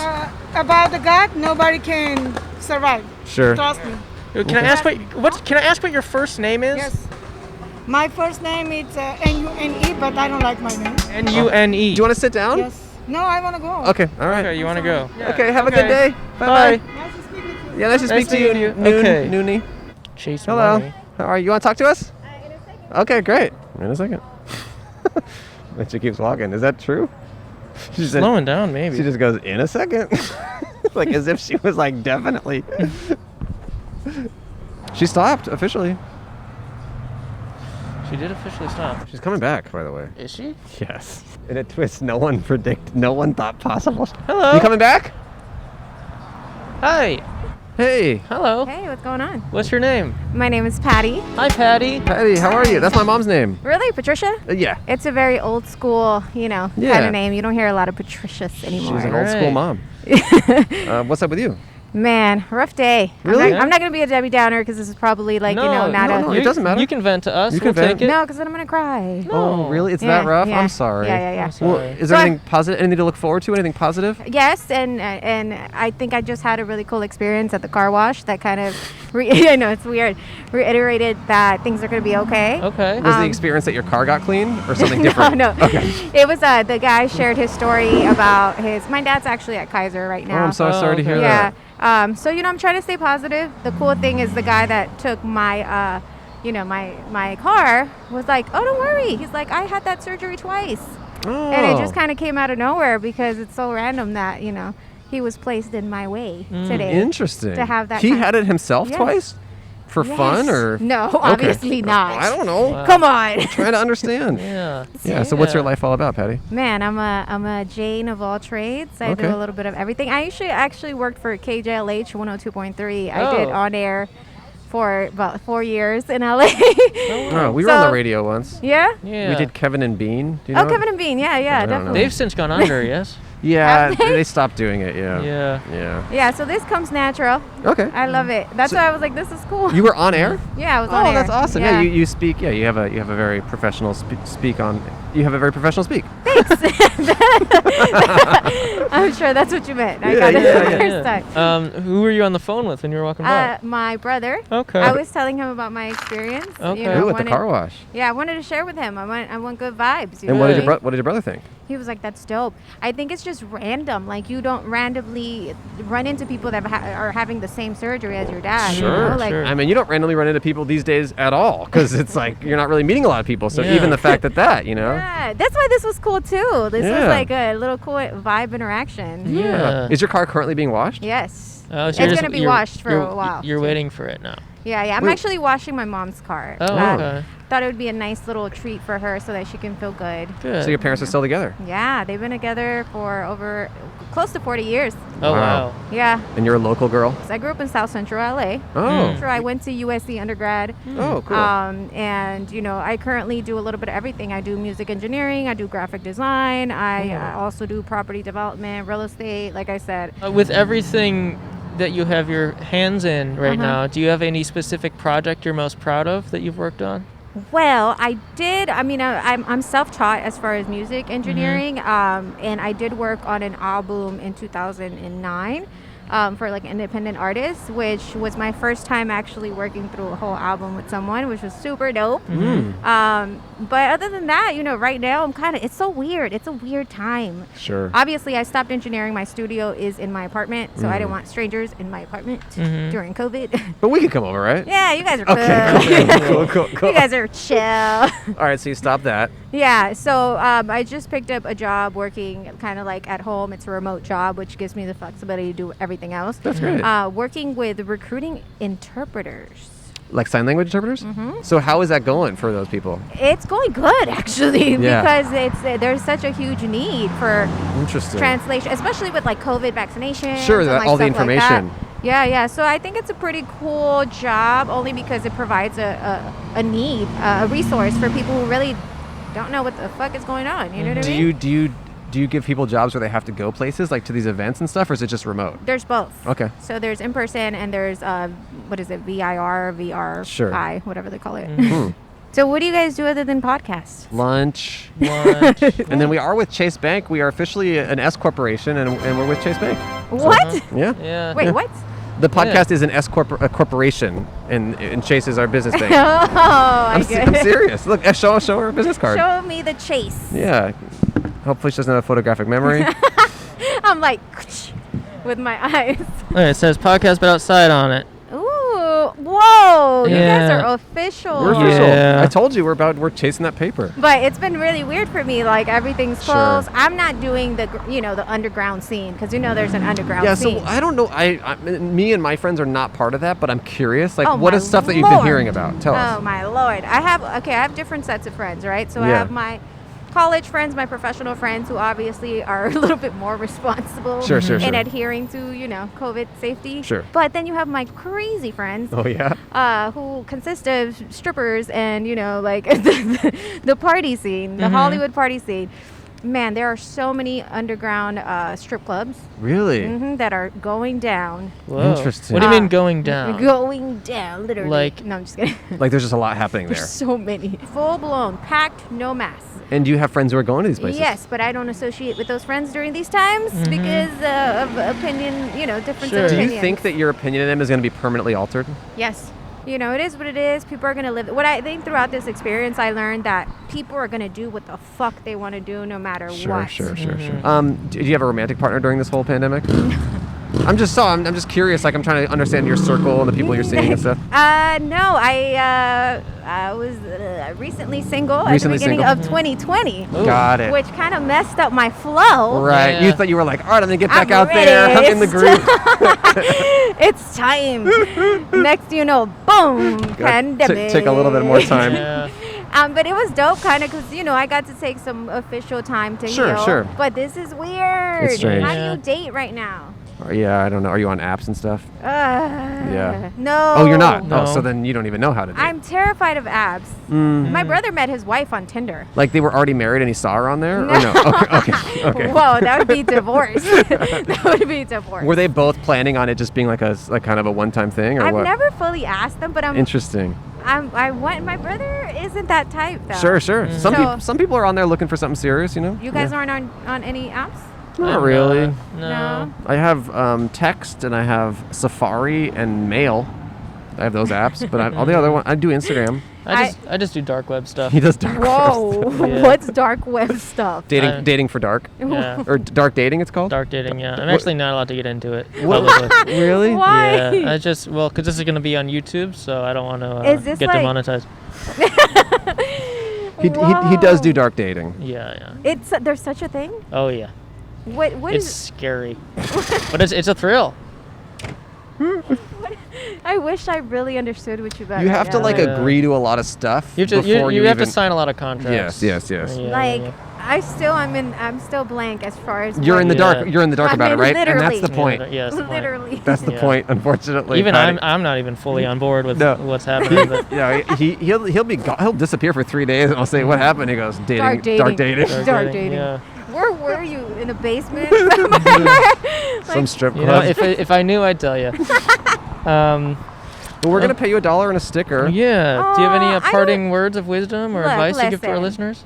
About the God, nobody can survive. Sure. Trust me. Can I ask what your first name is? Yes. My first name is N-U-N-E, but I don't like my name. N-U-N-E. Do you want to sit down? Yes. No, I want to go. Okay, all right. Okay, you want to go? Yeah. Okay, have a good day. Bye-bye. Nice to speak with you. Yeah, nice to speak to you. meeting you. Noon, Okay. Noonie. Chase Hello. money. How are you? You want to talk to us? In a second. Okay, great. In a second. And she keeps walking. Is that true? She said- Slowing down, maybe. She just goes, in a second? Like as if she was like, definitely. She stopped, officially. She did officially stop. She's coming back, by the way. Is she? Yes. In a twist no one thought possible. Hello. You coming back? Hi. Hey. Hello. Hey, what's going on? What's your name? My name is Patty. Hi, Patty. Patty, how are you? That's my mom's name. Really, Patricia? Yeah. It's a very old school, kind Yeah. of name. You don't hear a lot of Patricias anymore. She's an old school Right. mom. What's up with you? Man, rough day. Really? I'm not going to be a Debbie Downer because this is probably like, not no, it doesn't matter. You can vent to us. You We'll can vent. take it. No, because then I'm going to cry. Oh, really? It's Yeah, that rough? yeah. I'm sorry. Yeah. I'm sorry. Well, is there anything positive? Anything to look forward to? Anything positive? Yes, and I think I just had a really cool experience at the car wash that kind of, I know it's weird, reiterated that things are going to be okay. Okay. Was the experience that your car got clean or something different? No. Okay. It was the guy shared his story about my dad's actually at Kaiser right Oh, now. I'm so sorry to hear Yeah. that. So I'm trying to stay positive. The cool thing is the guy that took my my car was like, "Oh, don't worry." He's like, "I had that surgery twice." Oh. And it just kind of came out of nowhere because it's so random that, he was placed in my way today. Interesting. To have that He kind- had it himself Yes. twice? For fun Yes. or? No, Okay. obviously not. I don't know. Wow. Come on. Trying to understand. Yeah. Yeah. So what's your life all about, Patty? Man, I'm a Jane of all trades. I do Okay. a little bit of everything. I actually worked for KJLH 102.3. I did Oh. on air for about 4 years in LA. Oh, we were on the So- radio once. Yeah? Yeah. We did Kevin and Bean. Do you know Oh, it? Kevin and Bean. Yeah, I don't know. definitely. They've since gone under, yes? Yeah, Have they? they stopped doing it. Yeah. Yeah. Yeah. Yeah, so this comes natural. Okay. I love it. That's So- why I was like, this is cool. You were on air? Yeah, I was on Oh, air. that's awesome. Yeah, you speak. Yeah, you have a very professional speak on. You have a very professional speak. I'm sure that's what you meant. I Yeah, got it yeah, the yeah. first time. Who were you on the phone with when you were walking by? My brother. Okay. I was telling him about my experience. Okay. You know, Ooh, at the car wash. Yeah, I wanted to share with him. I want good vibes. You And know what what did I your mean? what did your brother think? He was like, "That's dope." I think it's just random. Like you don't randomly run into people that are having the same surgery as your dad. You know? Like, sure. I mean, you don't randomly run into people these days at all because it's like you're not really meeting a lot of people. So Yeah. even the fact that you know. Yeah, that's why this was cool too. This Yeah. was like a little cool vibe interaction. Yeah. Is your car currently being washed? Yes. Oh, It's you're gonna be washed for a while. You're waiting for it now. Yeah. I'm Wait. actually washing my mom's car. Oh, okay. Thought it would be a nice little treat for her so that she can feel good. Good. So your parents are still together, Yeah, they've been together for over close to 40 years. Oh, Wow. wow. Yeah. and you're a local girl. So I grew up in South Central LA. Oh. So I went to USC undergrad. Oh, cool. And I currently do a little bit of everything. I do music engineering, I do graphic design, I also do property development, real estate, like I said. With everything that you have your hands in right Uh-huh. now, do you have any specific project you're most proud of that you've worked on? Well, I did. I mean, I'm self-taught as far as music engineering, and I did work on an album in 2009 for like independent artists, which was my first time actually working through a whole album with someone, which was super dope. But other than that, right now it's so weird. It's a weird time. Sure. Obviously, I stopped engineering. My studio is in my apartment, so I didn't want strangers in my apartment during COVID. But we can come over, right? Yeah, you guys are Okay, cool. cool. You guys are chill. All right, so you stopped that. Yeah, so I just picked up a job working kind of like at home. It's a remote job, which gives me the flexibility to do everything else. That's great. Working with recruiting interpreters. Like sign language interpreters? So how is that going for those people? It's going good, actually, Yeah. because there's such a huge need for Interesting. translation, especially with like COVID vaccination. Sure, all the information. Yeah. So I think it's a pretty cool job, only because it provides a need, a resource for people who really don't know what the fuck is going on. You know what I mean? Do you give people jobs where they have to go places, like to these events and stuff, or is it just remote? There's both. Okay. So there's in person and there's what is it, VIR, VR, Sure. I, whatever they call it. So what do you guys do other than podcasts? Lunch. Lunch. And then we are with Chase Bank. We are officially an S corporation, and we're with Chase Bank. What? Yeah. Yeah. Wait, what? The podcast is an S corporation, and Chase is our business bank. Oh, I'm serious. Look, show her business card. Show me the chase. Yeah. Hopefully she doesn't have a photographic memory. I'm like with my eyes. It says podcast but outside on it. Ooh, whoa! You guys Yeah. are official. We're official. Yeah. I told you we're chasing that paper. But it's been really weird for me. Like everything's Sure. closed. I'm not doing the underground scene because there's an underground Yeah, scene. so I don't know. Me and my friends are not part of that, but I'm curious. Like, Oh, what my is stuff that you've been Lord. hearing about? Tell Oh us. my Lord. I have different sets of friends, right? So I Yeah. have my college friends, my professional friends who obviously are a little bit more responsible Sure. in adhering to, COVID safety. Sure. But then you have my crazy friends Oh yeah. who consist of strippers and, like the party scene, the Hollywood party scene. Man, there are so many underground strip clubs Really? that are going down. Whoa. Interesting. What do you mean going down? Going down, literally. Like- no, I'm just kidding. Like there's just a lot happening there. There's so many. Full blown, packed, no masks. And do you have friends who are going to these places? Yes, but I don't associate with those friends during these times because of opinion, difference Sure. of Do opinions. you think that your opinion of them is going to be permanently altered? Yes. It is what it is. People are going to live. What I think throughout this experience, I learned that people are going to do what the fuck they want to do no matter what. Sure. Do you have a romantic partner during this whole pandemic? I'm just curious. Like I'm trying to understand your circle and the people you're seeing and stuff. No, I was recently single at the beginning of 2020. Got it. Which kind of messed up my flow. Right. Yeah. You thought you were like, all right, I'm gonna get back I'm out ready. there. I'm in the group. It's time. Next, boom, pandemic. Take a little bit more time. Yeah. But it was dope, kind of, because I got to take some official time to heal. Sure. But this is weird. It's strange. How Yeah. do you date right now? Yeah, I don't know. Are you on apps and stuff? Yeah. No. Oh, you're not. No. Oh, so then you don't even know how to date. I'm terrified of apps. My brother met his wife on Tinder. Like they were already married and he saw her on there? Or no? Okay. Whoa, that would be divorce. That would be divorce. Were they both planning on it just being like kind of a one-time thing or I've what? never fully asked them, but Interesting. I want. My brother isn't that type though. Sure. So- Some people are on there looking for something serious, You guys aren't on any apps? Not really. No. I have text and I have Safari and Mail. I have those apps, but all the other one I do Instagram. I just do dark web stuff. He does dark Whoa, web stuff. Yeah. what's dark web stuff? Dating for dark Yeah. or dark dating. It's called. Dark dating, yeah. I'm What- actually not allowed to get into it What- publicly. Really? Why? Yeah, because this is going to be on YouTube, so I don't want to Is this get like- demonetized. He does do dark dating. Yeah. There's such a thing. Oh yeah. What It's is? scary, but it's a thrill. I wish I really understood what you meant. You right have to now. like Yeah. agree to a lot of stuff You have to before you have even. to sign a lot of contracts. Yes. Yeah, Like yeah. I'm still blank as far as You're what- in the Yeah. dark. You're in the dark I about it, mean, right? And literally. that's the point. Yeah, that's the point. literally. That's the Yeah. point. Unfortunately, Even Patty. I'm not even fully on board with No. what's happening. But Yeah, he'll disappear for 3 days, and I'll say, "What happened?" He goes, "Dating, Dark dating. dark dating, Dark dating. Yeah. Where were you? In a basement? some strip You know, club." if I knew, I'd tell you. But we're gonna pay you $1 and a sticker. Yeah. Do you have any I don't- parting words of wisdom or Look, advice to give to our listen. listeners?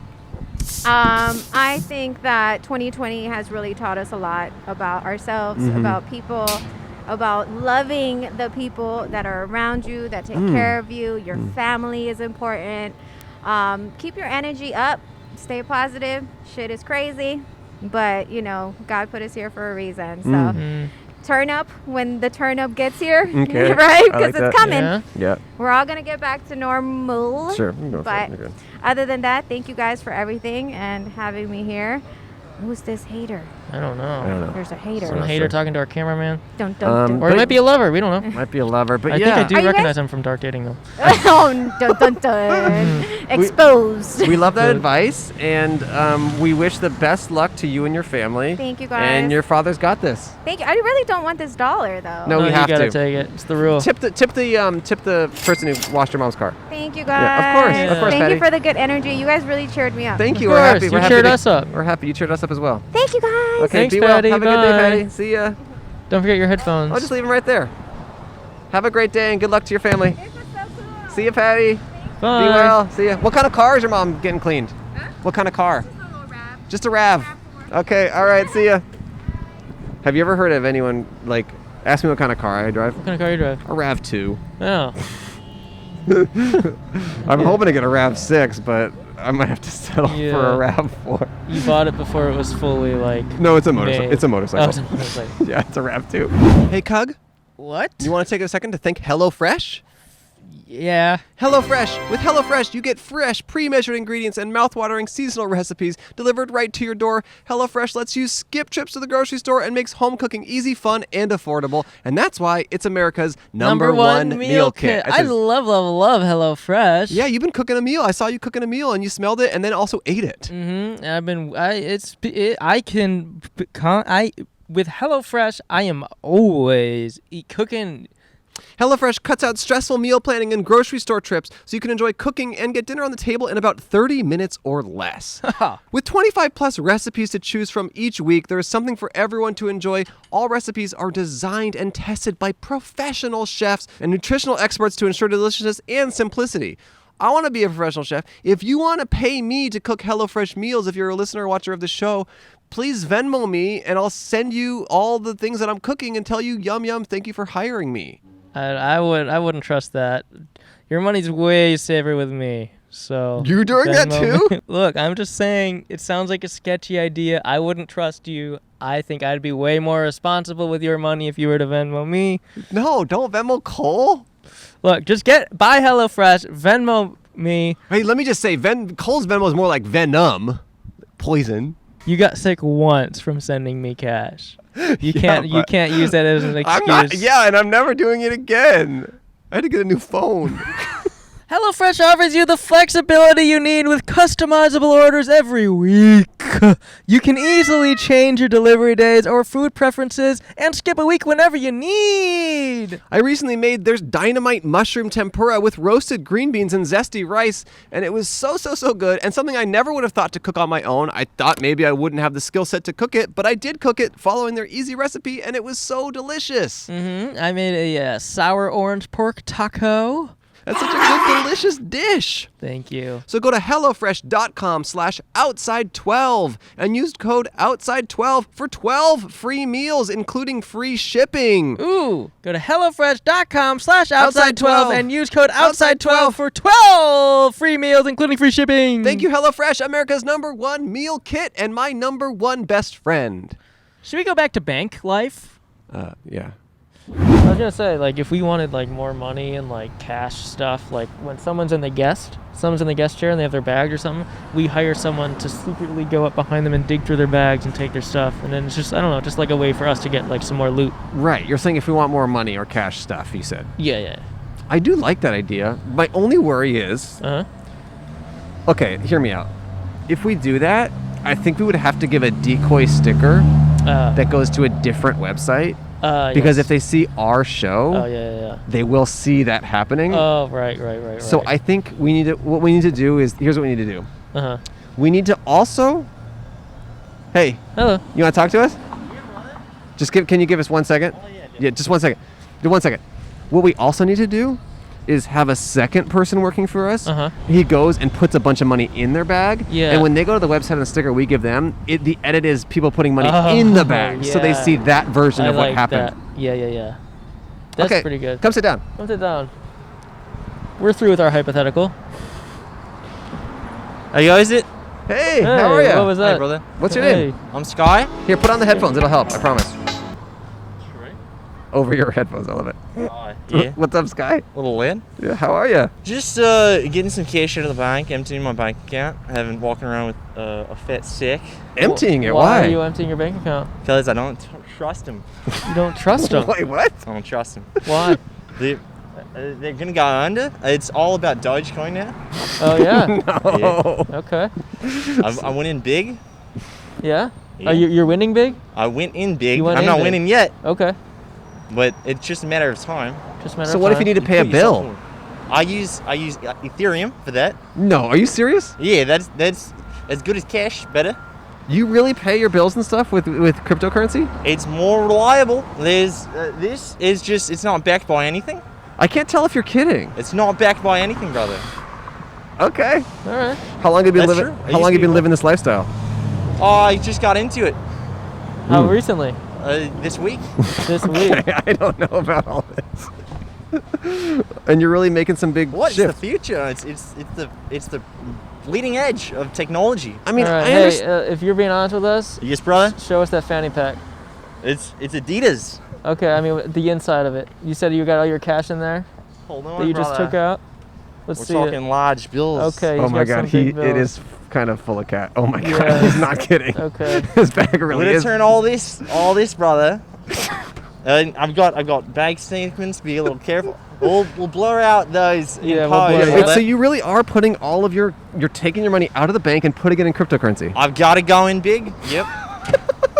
I think that 2020 has really taught us a lot about ourselves, about people, about loving the people that are around you, that take care of you. Your family is important. Keep your energy up. Stay positive. Shit is crazy, but God put us here for a reason. So turn up when the turn up gets here, Okay. right? I Because like that. it's coming. Yeah. Yeah, We're all gonna get back to normal. sure. You can go for it. But You're good. other than that, thank you guys for everything and having me here. Who's this hater? I don't know. I don't know. There's a hater. Some not hater sure. talking to our cameraman, Don't. or it might be a lover. We don't know. Might be a lover, but I yeah. think I do Are you recognize him from Dark Dating though. Oh, dun dun dun. Exposed. We love that Good. advice, and we wish the best luck to you and your family. Thank you, guys. And your father's got this. Thank you. I really don't want this dollar though. No, we you have gotta to. take it. It's the rule. Tip the person who washed your mom's car. Thank you guys. Yeah, of course, of course, Thank Patty. you for the good energy. You guys really cheered me up. Thank you. Of We're course, happy. you We're happy cheered that- us up. We're happy you cheered us up as well. Thank you guys. Okay, Thanks, be well. Patty. Have a good day, Bye. Patty. See ya. Don't forget your headphones. I'll just leave them right there. Have a great day and good luck to your family. See ya, Patty. Bye. Be well. See ya. What kind of car is your mom getting cleaned? What kind of car? Just a RAV. Okay. All right. See ya. Have you ever heard of anyone ask me what kind of car I drive? What kind of car you drive? A RAV2. Oh. I'm hoping to get a RAV6, but I might have to settle for Yeah. a RAV4. You bought it before it was fully No, it's a motorcycle. made. It's a motorcycle. Oh, it's a motorcycle. Yeah, it's a RAV2. Hey, Cug, What? you want to take a second to thank HelloFresh? Yeah. HelloFresh. With HelloFresh, you get fresh, pre-measured ingredients and mouth-watering seasonal recipes delivered right to your door. HelloFresh lets you skip trips to the grocery store and makes home cooking easy, fun, and affordable. And that's why it's America's number one meal kit. I love HelloFresh. Yeah, you've been cooking a meal. I saw you cooking a meal, and you smelled it, and then also ate it. Mm-hmm. With HelloFresh, I am always cooking HelloFresh cuts out stressful meal planning and grocery store trips so you can enjoy cooking and get dinner on the table in about 30 minutes or less. With 25 plus recipes to choose from each week, there is something for everyone to enjoy. All recipes are designed and tested by professional chefs and nutritional experts to ensure deliciousness and simplicity. I want to be a professional chef. If you want to pay me to cook HelloFresh meals, if you're a listener or watcher of the show, please Venmo me and I'll send you all the things that I'm cooking and tell you, yum, yum, thank you for hiring me. I wouldn't trust that. Your money's way safer with me. So You doing that too? Look, I'm just saying it sounds like a sketchy idea. I wouldn't trust you. I think I'd be way more responsible with your money if you were to Venmo me. No, don't Venmo Cole. Look, just buy HelloFresh, Venmo me. Hey, let me just say, Cole's Venmo is more like Venom, poison. You got sick once from sending me cash. You can't use that as an excuse. And I'm never doing it again. I had to get a new phone. HelloFresh offers you the flexibility you need with customizable orders every week. You can easily change your delivery days or food preferences and skip a week whenever you need. I recently made there's dynamite mushroom tempura with roasted green beans and zesty rice, and it was so good, and something I never would have thought to cook on my own. I thought maybe I wouldn't have the skill set to cook it, but I did cook it following their easy recipe, and it was so delicious. I made a sour orange pork taco. That's such a good, delicious dish. Thank you. So go to HelloFresh.com/outside12 and use code outside12 for 12 free meals, including free shipping. Ooh, go to HelloFresh.com/outside12 and use code outside12 for 12 free meals, including free shipping. Thank you, HelloFresh, America's #1 meal kit and my #1 best friend. Should we go back to bank life? Yeah. I was gonna say, like, if we wanted like more money and like cash stuff, like when someone's in the guest chair and they have their bag or something, we hire someone to secretly go up behind them and dig through their bags and take their stuff, and then it's just, I don't know, just like a way for us to get like some more loot. Right. You're saying if we want more money or cash stuff, you said. Yeah. I do like that idea. My only worry is, okay, hear me out. If we do that, I think we would have to give a decoy sticker that goes to a different website. Because if they see our show, they will see that happening. Oh, right. So I think what we need to do is, here's what we need to do. We need to also, hey, hello. You want to talk to us? Can you give us 1 second? Yeah, just 1 second. Do 1 second. What we also need to do is have a second person working for us. He goes and puts a bunch of money in their bag. Yeah. And when they go to the website and the sticker we give them, the edit is people putting money in the bag. So they see that version of what happened. That. Yeah. That's pretty good. Come sit down. We're through with our hypothetical. Are you guys it? Hey, how are you? What was that? Hi, brother. What's your name? I'm Sky. Here, put on the headphones. It'll help. I promise. Over your headphones. I love it. Yeah. What's up, Sky? Little lid. Yeah, how are you? Just getting some cash out of the bank, emptying my bank account. I haven't walking around with a fat sack. Emptying it? Why are you emptying your bank account? Because I don't trust him. You don't trust him? Wait, what? I don't trust him. Why? They're gonna go under. It's all about Dogecoin now. Oh yeah. No. Yeah. Okay. I went in big. Yeah. Are you're winning big? I went in big. You went I'm in not big. winning yet. Okay. But it's just a matter of time. So what if you need to pay a bill? I use Ethereum for that. No, are you serious? Yeah, that's as good as cash. Better. You really pay your bills and stuff with cryptocurrency? It's more reliable. This is just, it's not backed by anything. I can't tell if you're kidding. It's not backed by anything, brother. Okay. All right. How long have you been That's living? true. How long have you been living this lifestyle? Oh, I just got into it How recently? this week. This week. Okay, I don't know about all this. And you're really making some big What's shifts. the future? It's the leading edge of technology. I mean, All right. I Hey, understand. if you're being honest with us, Yes, brother. show us that fanny pack. It's Adidas. Okay, I mean the inside of it. You said you got all your cash in there Hold on, that you just took out. Let's We're see talking it. large bills. Okay. Oh he's my got God, some big bills. it is kind of full of cat. Oh my God, Yeah. he's not kidding. Okay. His bag We're really gonna is. turn all this, brother. I've got bank statements. Be a little careful. We'll blur out those. in Yeah, we'll post. blur it Wait, out. so you really are putting all of you're taking your money out of the bank and putting it in cryptocurrency? I've got to go in big. Yep.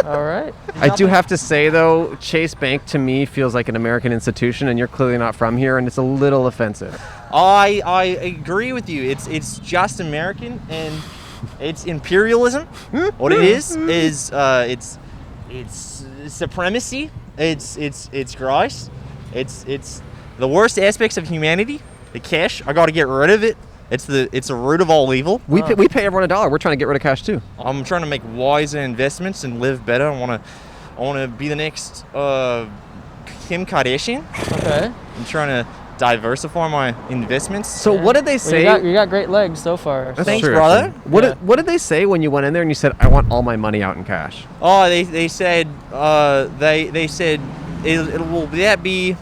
All right. I do have to say, though, Chase Bank to me feels like an American institution, and you're clearly not from here, and it's a little offensive. I agree with you. It's just American, and it's imperialism. What it is it's supremacy. It's gross. It's the worst aspects of humanity. The cash, I got to get rid of it. It's the root of all evil. We pay everyone $1. We're trying to get rid of cash too. I'm trying to make wiser investments and live better. I want to be the next Kim Kardashian. Okay. I'm trying to diversify my investments. So what did they say? Well, you got great legs so far. That's Thanks, true, brother. actually. What did they say when you went in there and you said, I want all my money out in cash? Oh, they said they said will that be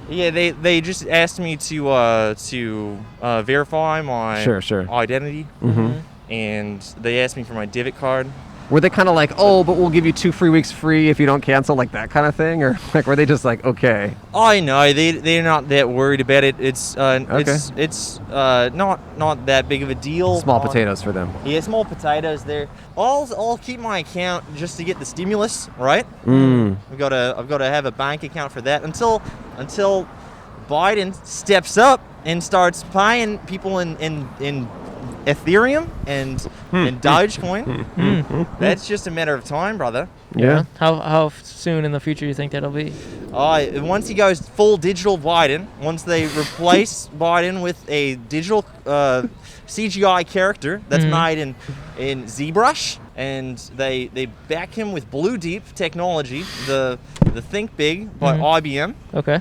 yeah, they just asked me to verify my identity. Mm-hmm. And they asked me for my debit card. Were they kind of like, oh, but we'll give you 2 free weeks free if you don't cancel, like that kind of thing? Or like, were they just like, okay? I know they're not that worried about it. It's Okay. it's not that big of a deal. Small potatoes for them. Yeah, small potatoes there. I'll keep my account just to get the stimulus, right? I've got to have a bank account for that until Biden steps up and starts paying people in Ethereum and Dogecoin. That's just a matter of time, brother. Yeah. How soon in the future do you think that'll be? Once he goes full digital Biden, once they replace Biden with a digital CGI character that's made in ZBrush, and they back him with Blue Deep technology, the Think Big by IBM. Okay.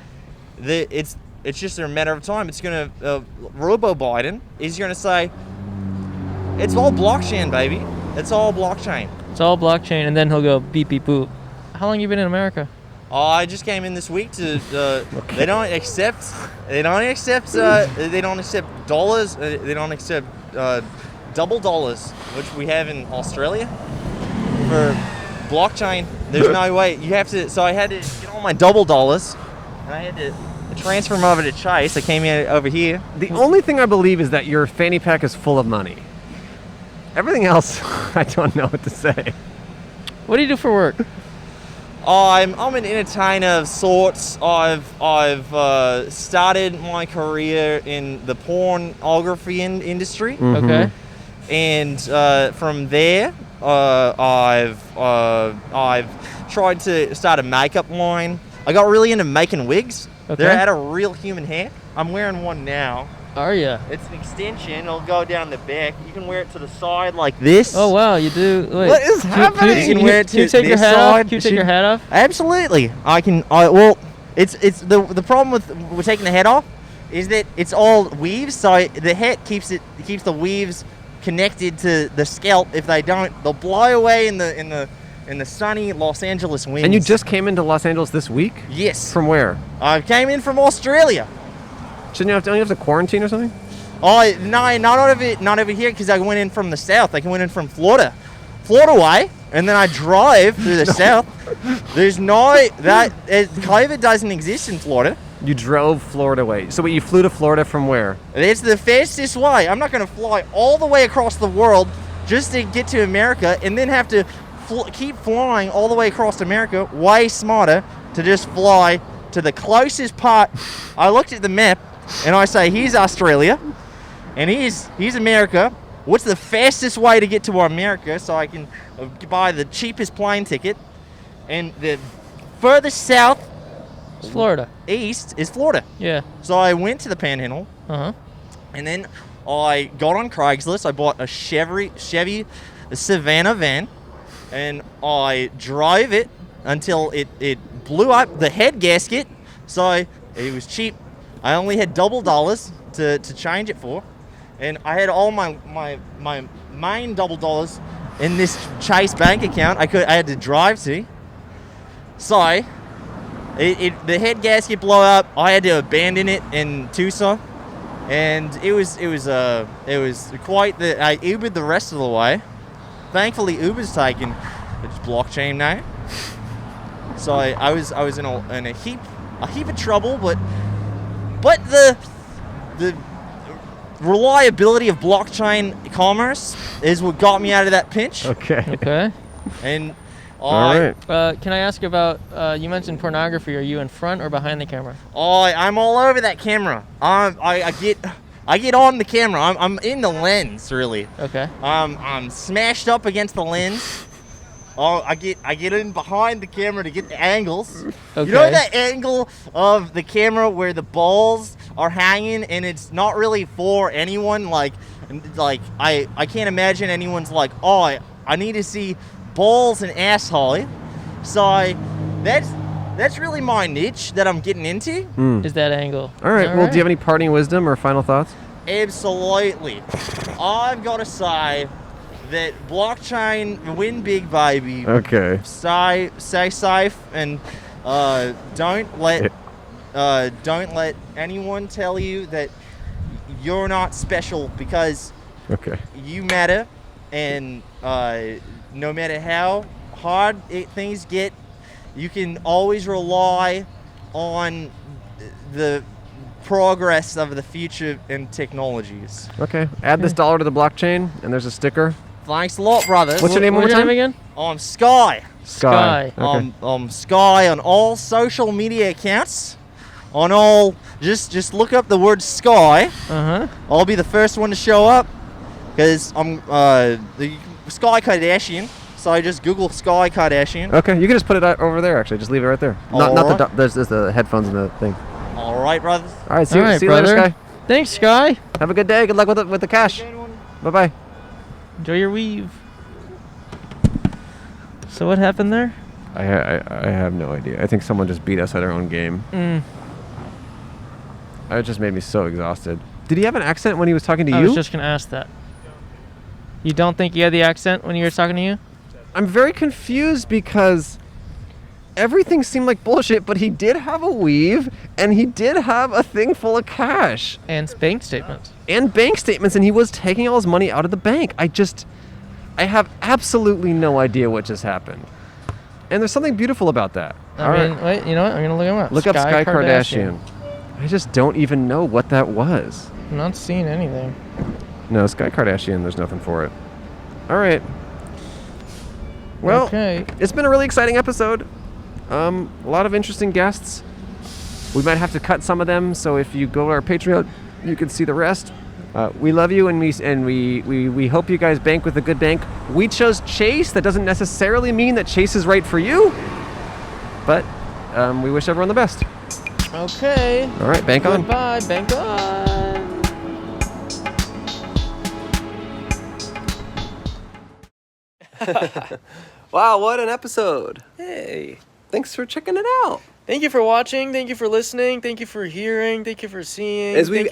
It's just a matter of time. It's gonna Robo Biden is gonna say, it's all blockchain, baby. It's all blockchain. It's all blockchain, and then he'll go beep beep boop. How long you been in America? I just came in this week to. They don't accept dollars. They don't accept double dollars, which we have in Australia. For blockchain, there's no way. You have to. So I had to get all my double dollars, and I had to transfer them over to Chase. I came in over here. The only thing I believe is that your fanny pack is full of money. Everything else, I don't know what to say. What do you do for work? I'm an entertainer of sorts. I've started my career in the pornography industry. Okay. And from there, I've tried to start a makeup line. I got really into making wigs. Okay. They're out of real human hair. I'm wearing one now. Are you? It's an extension. It'll go down the back. You can wear it to the side like this. Oh wow, you do. Wait, What is happening? Can you take your hat off? Can you take your hat off? Absolutely. I can. Well, it's the problem with taking the head off is that it's all weaves. So the hat keeps the weaves connected to the scalp. If they don't, they'll blow away in the sunny Los Angeles winds. And you just came into Los Angeles this week? Yes. From where? I came in from Australia. Don't you have to quarantine or something? Oh no, not over here because I went in from the south. I went in from Florida way, and then I drive through the south. There's COVID doesn't exist in Florida. You drove Florida way. So wait, you flew to Florida from where? It's the fastest way. I'm not going to fly all the way across the world just to get to America and then have to keep flying all the way across America. Way smarter to just fly to the closest part. I looked at the map and I say, here's Australia and here's America. What's the fastest way to get to America so I can buy the cheapest plane ticket? And the furthest south, Florida. East is Florida. Yeah. So I went to the Panhandle. Uh-huh. And then I got on Craigslist. I bought a Chevy Savannah van, and I drove it until it blew up the head gasket. So it was cheap. I only had double dollars to change it for, and I had all my main double dollars in this Chase bank account. I had to drive to. So the head gasket blew up. I had to abandon it in Tucson. And it was quite I Ubered the rest of the way. Thankfully, Uber's taken its blockchain now. So I was in a heap of trouble, but the reliability of blockchain commerce is what got me out of that pinch. Okay. Okay. And All right. Can I ask about, you mentioned pornography. Are you in front or behind the camera? I'm all over that camera. I get on the camera. I'm in the lens, really. Okay. I'm smashed up against the lens. I get in behind the camera to get the angles. Okay. You know that angle of the camera where the balls are hanging and it's not really for anyone? Like I can't imagine anyone's like, oh, I need to see balls and asshole. So that's really my niche that I'm getting into. Is that angle? All right. Well, do you have any parting wisdom or final thoughts? Absolutely. I've got to say that blockchain win big, baby. Okay. Stay safe and don't let anyone tell you that you're not special, because you matter, and no matter how hard things get, you can always rely on the progress of the future and technologies. Okay. Add this dollar to the blockchain, and there's a sticker. Thanks a lot, brothers. What's your name one more time? again? I'm Sky. Sky. Okay. I'm Sky on all social media accounts. On all, just look up the word Sky. I'll be the first one to show up, because I'm the Sky Kardashian. So I just Google Sky Kardashian. Okay, you can just put it over there. Actually, just leave it right there. Not there's the headphones and the thing. All right, brothers. All right, see you later, brother. Sky. Thanks, Sky. Have a good day. Good luck with the cash. Bye bye. Enjoy your weave. So what happened there? I have no idea. I think someone just beat us at our own game. It just made me so exhausted. Did he have an accent when he was talking to you? I was just gonna ask that. You don't think he had the accent when he was talking to you? I'm very confused because everything seemed like bullshit, but he did have a weave, and he did have a thing full of cash. And bank statements. And bank statements, and he was taking all his money out of the bank. I have absolutely no idea what just happened. And there's something beautiful about that. Wait, you know what? I'm gonna look him up. Look up Sky Kardashian. I just don't even know what that was. I'm not seeing anything. No, Sky Kardashian, there's nothing for it. All right. Well, It's been a really exciting episode. A lot of interesting guests. We might have to cut some of them, so if you go to our Patreon, you can see the rest. We love you, and we hope you guys bank with a good bank. We chose Chase. That doesn't necessarily mean that Chase is right for you, but we wish everyone the best. Okay. All right, bank on. Goodbye, bank on. Wow, what an episode. Hey. Thanks for checking it out. Thank you for watching. Thank you for listening. Thank you for hearing. Thank you for seeing. As we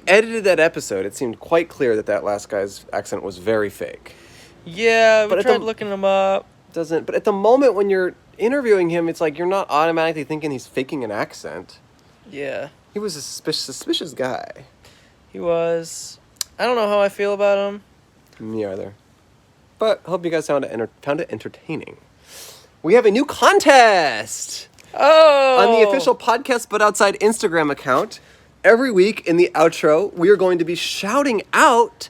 edited that episode, it seemed quite clear that last guy's accent was very fake. Yeah, we tried looking him up. But at the moment when you're interviewing him, it's like you're not automatically thinking he's faking an accent. Yeah. He was a suspicious guy. He was. I don't know how I feel about him. Me either. But hope you guys found it entertaining. We have a new contest! Oh! On the official Podcast But Outside Instagram account. Every week in the outro, we are going to be shouting out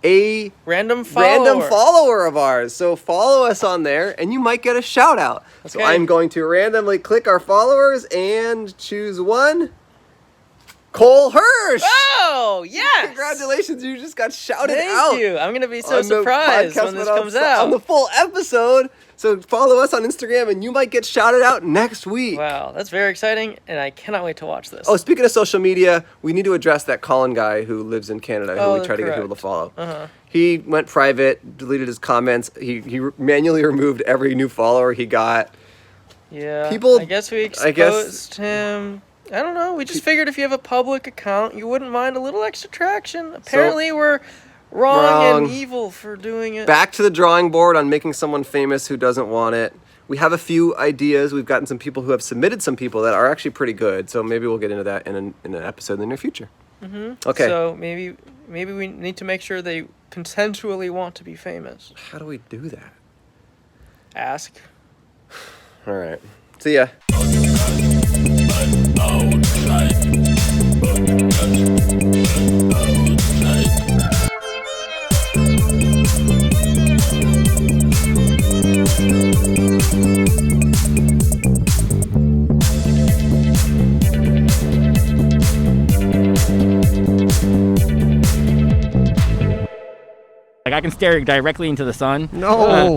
a random follower of ours. So follow us on there and you might get a shout out. Okay. So I'm going to randomly click our followers and choose one. Cole Hersch! Oh, yes! Congratulations, you just got shouted out. Thank you. I'm going to be so surprised when this comes out. On the full episode. So follow us on Instagram and you might get shouted out next week. Wow, that's very exciting, and I cannot wait to watch this. Oh, speaking of social media, we need to address that Colin guy who lives in Canada who we try to get people to follow. Uh-huh. He went private, deleted his comments. He manually removed every new follower he got. Yeah, I guess we exposed him. I don't know. We just figured if you have a public account, you wouldn't mind a little extra traction. Apparently, we're wrong and evil for doing it. Back to the drawing board on making someone famous who doesn't want it. We have a few ideas. We've gotten some people who have submitted some people that are actually pretty good. So maybe we'll get into that in an episode in the near future. Mm-hmm. Okay. So maybe we need to make sure they consensually want to be famous. How do we do that? Ask. All right. See ya. Outside. Like I can stare directly into the sun. No.